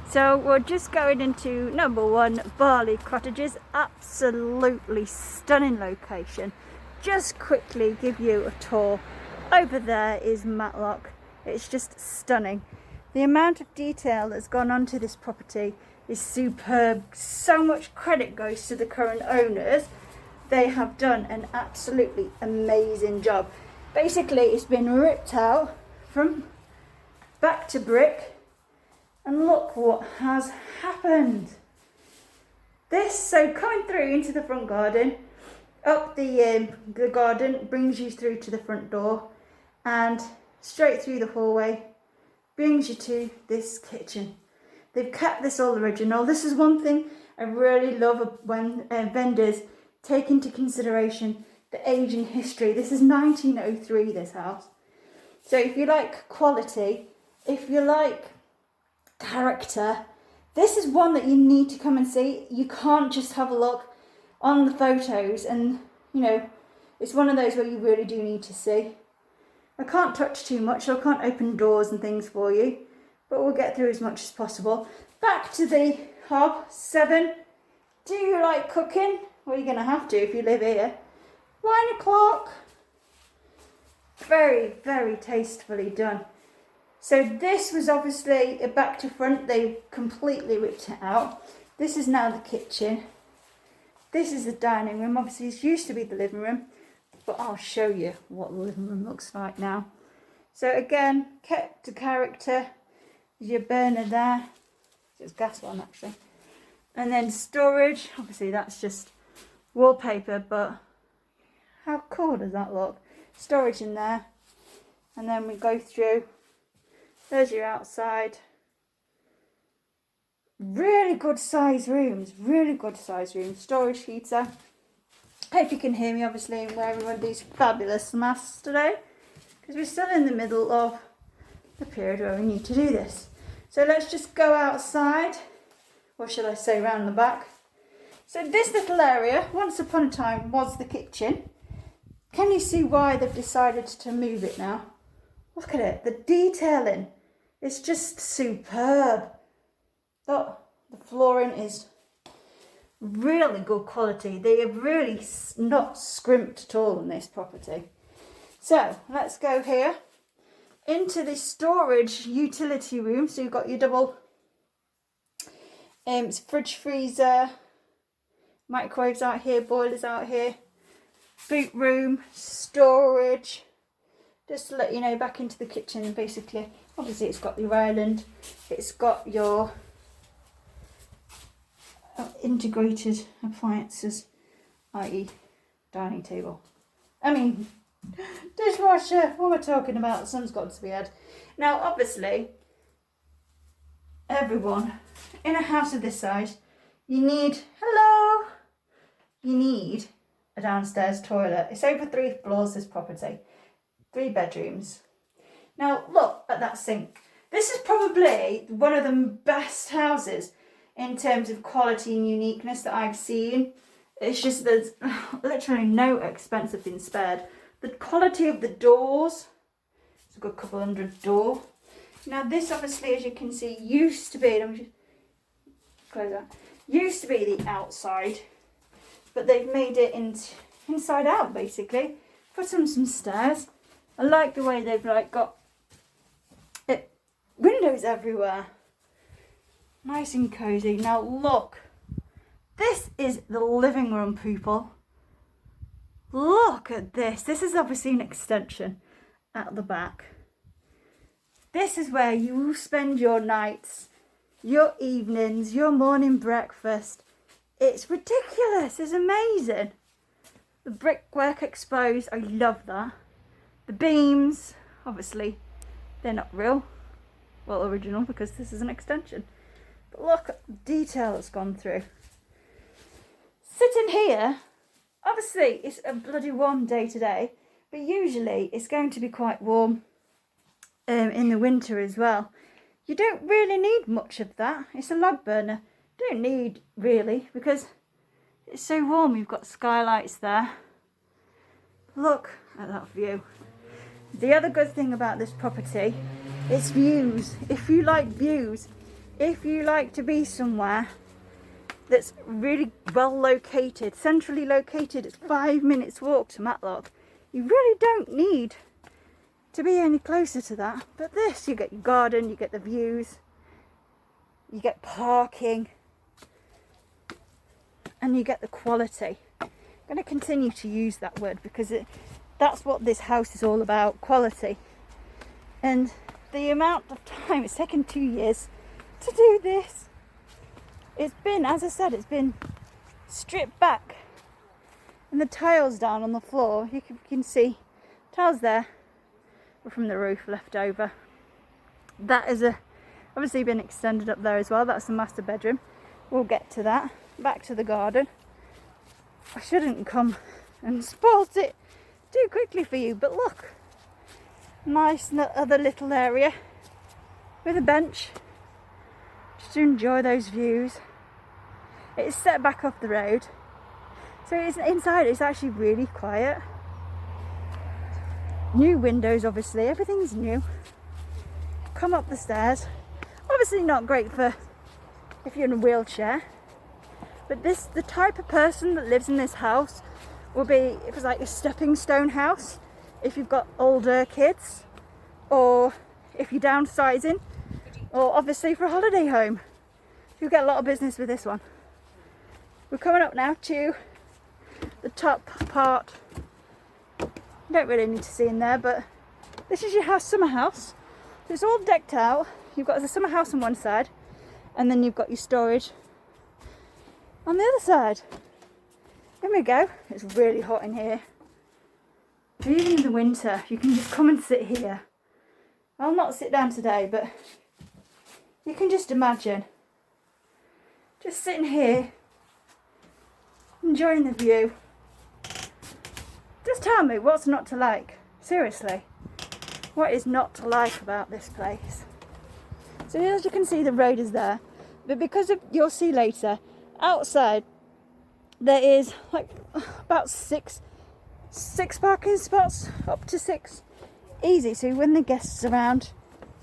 So we're just going into number 1, Barley Cottages. Absolutely stunning location. Just quickly give you a tour. Over there is Matlock. It's just stunning. The amount of detail that's gone onto this property is superb. So much credit goes to the current owners. They have done an absolutely amazing job. Basically, it's been ripped out from back to brick, and look what has happened. So coming through into the front garden, up the garden brings you through to the front door, and straight through the hallway brings you to this kitchen. They've kept this all original. This is one thing I really love when vendors take into consideration the age and history. This is 1903, this house. So if you like quality, if you like character, this is one that you need to come and see. You can't just have a look on the photos, and you know, it's one of those where you really do need to see. I can't touch too much, so I can't open doors and things for you, but we'll get through as much as possible. Back to the hob. 7. Do you like cooking? Well, you're going to have to if you live here. 9 o'clock. Very, very tastefully done. So this was obviously a back to front. They completely ripped it out. This is now the kitchen. This is the dining room. Obviously, it used to be the living room, but I'll show you what the living room looks like now. So again, kept the character. There's your burner there. It's gas one actually. And then storage. Obviously, that's just wallpaper, but how cool does that look? Storage in there. And then we go through. There's your outside. Really good size rooms. Really good size rooms. Storage heater. Hope you can hear me, obviously, I'm wearing one of these fabulous masks today, because we're still in the middle of the period where we need to do this. So let's just go outside, or should I say round the back. So this little area, once upon a time, was the kitchen. Can you see why they've decided to move it now? Look at it, the detailing. It's just superb. Look, the flooring is really good quality. They have really not scrimped at all in this property. So let's go here into the storage utility room. So you've got your double fridge, freezer, microwaves out here, boilers out here, boot room, storage. Just to let you know, back into the kitchen basically. Obviously it's got your island, it's got your integrated appliances, i.e. dining table. I mean, dishwasher, what am I talking about? Some's got to be had. Now, obviously, everyone in a house of this size, you need a downstairs toilet. It's over 3 floors, this property. 3 bedrooms. Now, look at that sink. This is probably one of the best houses in terms of quality and uniqueness that I've seen. It's just there's literally no expense have been spared. The quality of the doors, it's a good couple hundred door. Now this obviously, as you can see, used to be, let me just close that, used to be the outside, but they've made it inside out basically. Put on some stairs. I like the way they've got it, windows everywhere. Nice and cozy. Now look, this is the living room, people. Look at this. This is obviously an extension at the back. This is where you will spend your nights, your evenings, your morning breakfast. It's ridiculous. It's amazing. The brickwork exposed. I love that. The beams, obviously, they're not real. Well, original, because this is an extension. But look at the detail that's gone through. Sitting here, obviously it's a bloody warm day today, but usually it's going to be quite warm in the winter as well. You don't really need much of that. It's a log burner. Don't need really, because it's so warm. You've got skylights there. Look at that view. The other good thing about this property is views. If you like views, if you like to be somewhere that's really well located, centrally located, it's 5 minutes walk to Matlock. You really don't need to be any closer to that. But this, you get your garden, you get the views, you get parking, and you get the quality. I'm going to continue to use that word because that's what this house is all about, quality. And the amount of time it's taken 2 years to do this. It's been, as I said, it's been stripped back and the tiles down on the floor. You can see tiles there were from the roof left over. That is obviously been extended up there as well. That's the master bedroom. We'll get to that. Back to the garden. I shouldn't come and spoilt it too quickly for you, but look, nice other little area with a bench just to enjoy those views. It's set back off the road, so inside it's actually really quiet. New windows, obviously, everything's new. Come up the stairs. Obviously not great for if you're in a wheelchair, but the type of person that lives in this house will be, if it's like a stepping stone house, if you've got older kids, or if you're downsizing, or obviously for a holiday home. You'll get a lot of business with this one. We're coming up now to the top part. You don't really need to see in there, but this is your house, summer house. So it's all decked out. You've got the summer house on one side, and then you've got your storage on the other side. Here we go. It's really hot in here. Even in the winter, you can just come and sit here. I'll not sit down today, but you can just imagine just sitting here, enjoying the view. Just tell me what's not to like. Seriously, what is not to like about this place? So as you can see, the road is there, but because of, you'll see later, outside there is like about six parking spots, up to 6, easy. So when the guests are around,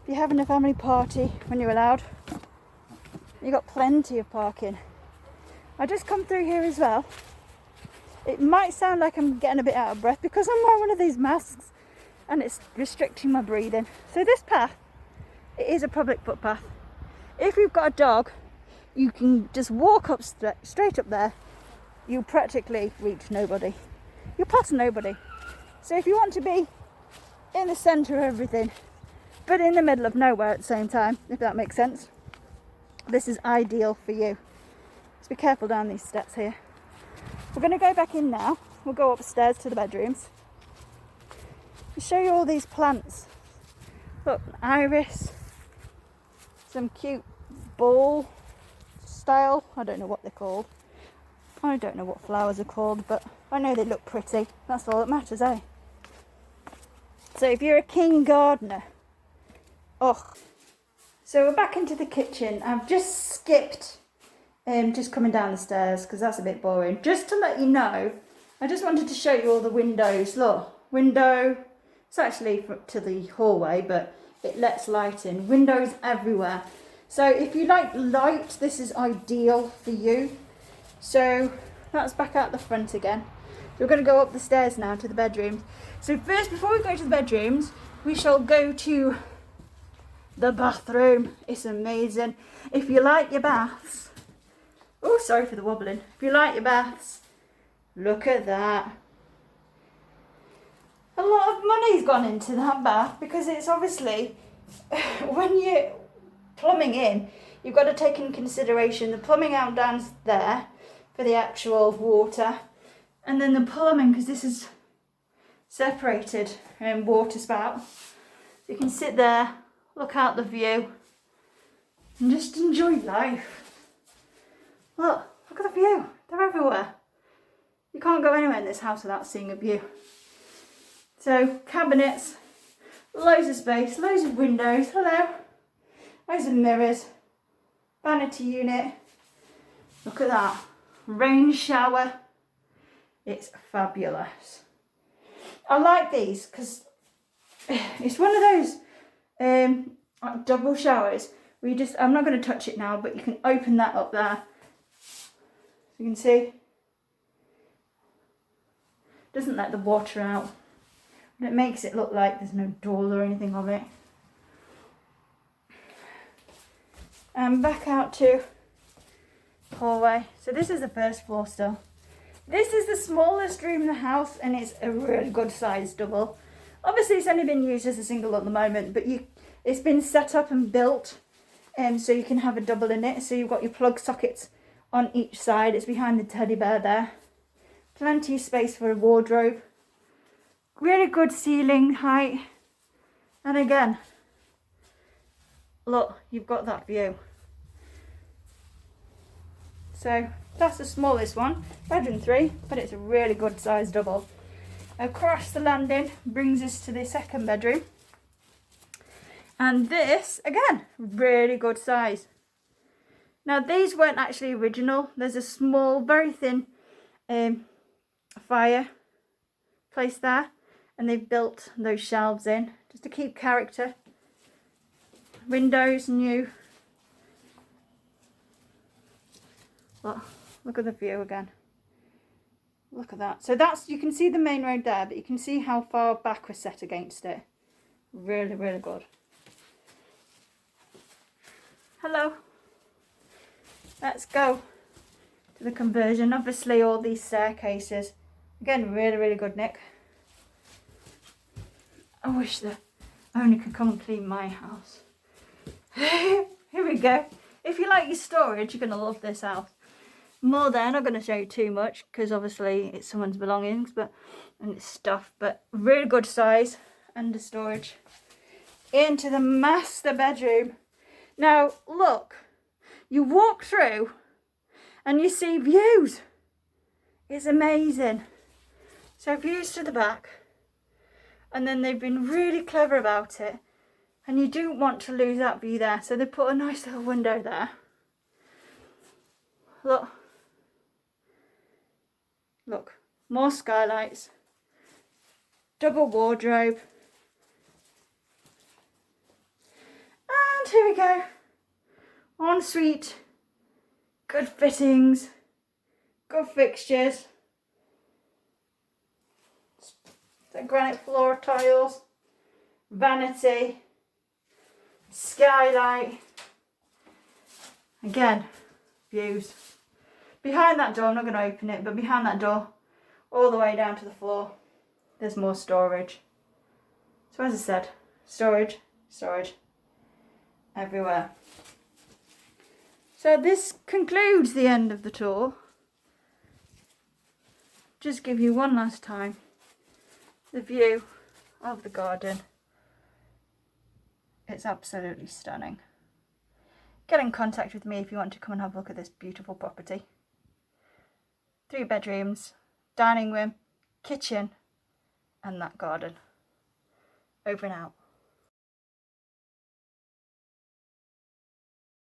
if you're having a family party, when you're allowed, you've got plenty of parking. I just come through here as well. It might sound like I'm getting a bit out of breath because I'm wearing one of these masks and it's restricting my breathing. So this path, it is a public footpath. If you've got a dog, you can just walk up straight up there. You'll practically reach nobody. You'll pass nobody. So if you want to be in the centre of everything, but in the middle of nowhere at the same time, if that makes sense, this is ideal for you. Just be careful down these steps here. We're going to go back in now. We'll go upstairs to the bedrooms. I'll show you all these plants. Look, iris, some cute ball style. I don't know what they're called. I don't know what flowers are called, but I know they look pretty. That's all that matters, eh? So if you're a keen gardener, oh. So we're back into the kitchen. I've just skipped just coming down the stairs because that's a bit boring. Just to let you know, I just wanted to show you all the windows. Look, window, it's actually to the hallway, but it lets light in. Windows everywhere. So if you like light, this is ideal for you. So that's back out the front again. So we're going to go up the stairs now to the bedrooms. So first, before we go to the bedrooms, we shall go to the bathroom. It's amazing. If you like your baths, oh, sorry for the wobbling. If you like your baths, look at that. A lot of money's gone into that bath because it's obviously, when you're plumbing in, you've got to take in consideration the plumbing out down there for the actual water, and then the plumbing, because this is separated water spout. So you can sit there, look out the view, and just enjoy life. Look at the view. They're everywhere. You can't go anywhere in this house without seeing a view. So cabinets, loads of space, loads of windows. Hello. Loads of mirrors. Vanity unit. Look at that. Rain shower. It's fabulous. I like these because it's one of those double showers I'm not going to touch it now, but you can open that up there. You can see. Doesn't let the water out. And it makes it look like there's no doors or anything on it. And back out to hallway. So this is the first floor still. This is the smallest room in the house, and it's a really good size double. Obviously it's only been used as a single at the moment, but it's been set up and built so you can have a double in it. So you've got your plug sockets on each side. It's behind the teddy bear there. Plenty of space for a wardrobe. Really good ceiling height. And again, look, you've got that view. So that's the smallest one, bedroom 3, but it's a really good size double. Across the landing brings us to the second bedroom. And this, again, really good size. Now these weren't actually original. There's a small, very thin fireplace there. And they've built those shelves in just to keep character. Windows new. Look at the view again. Look at that. So that's, you can see the main road there, but you can see how far back we're set against it. Really, really good. Hello. Let's go to the conversion. Obviously all these staircases. Again, really, really good, Nick. I wish the owner could come and clean my house. Here we go. If you like your storage, you're going to love this house. More there, not going to show you too much because obviously it's someone's belongings and it's stuff, but really good size under storage. Into the master bedroom. Now look, you walk through and you see views. It's amazing. So views to the back, and then they've been really clever about it, and you don't want to lose that view there, so they put a nice little window there. Look, more skylights, double wardrobe, and here we go. Ensuite, good fittings, good fixtures, the granite floor tiles, vanity, skylight, again, views. Behind that door, I'm not going to open it, but behind that door, all the way down to the floor, there's more storage. So as I said, storage, everywhere. So this concludes the end of the tour. Just give you one last time the view of the garden. It's absolutely stunning. Get in contact with me if you want to come and have a look at this beautiful property. 3 bedrooms, dining room, kitchen, and that garden. Over and out.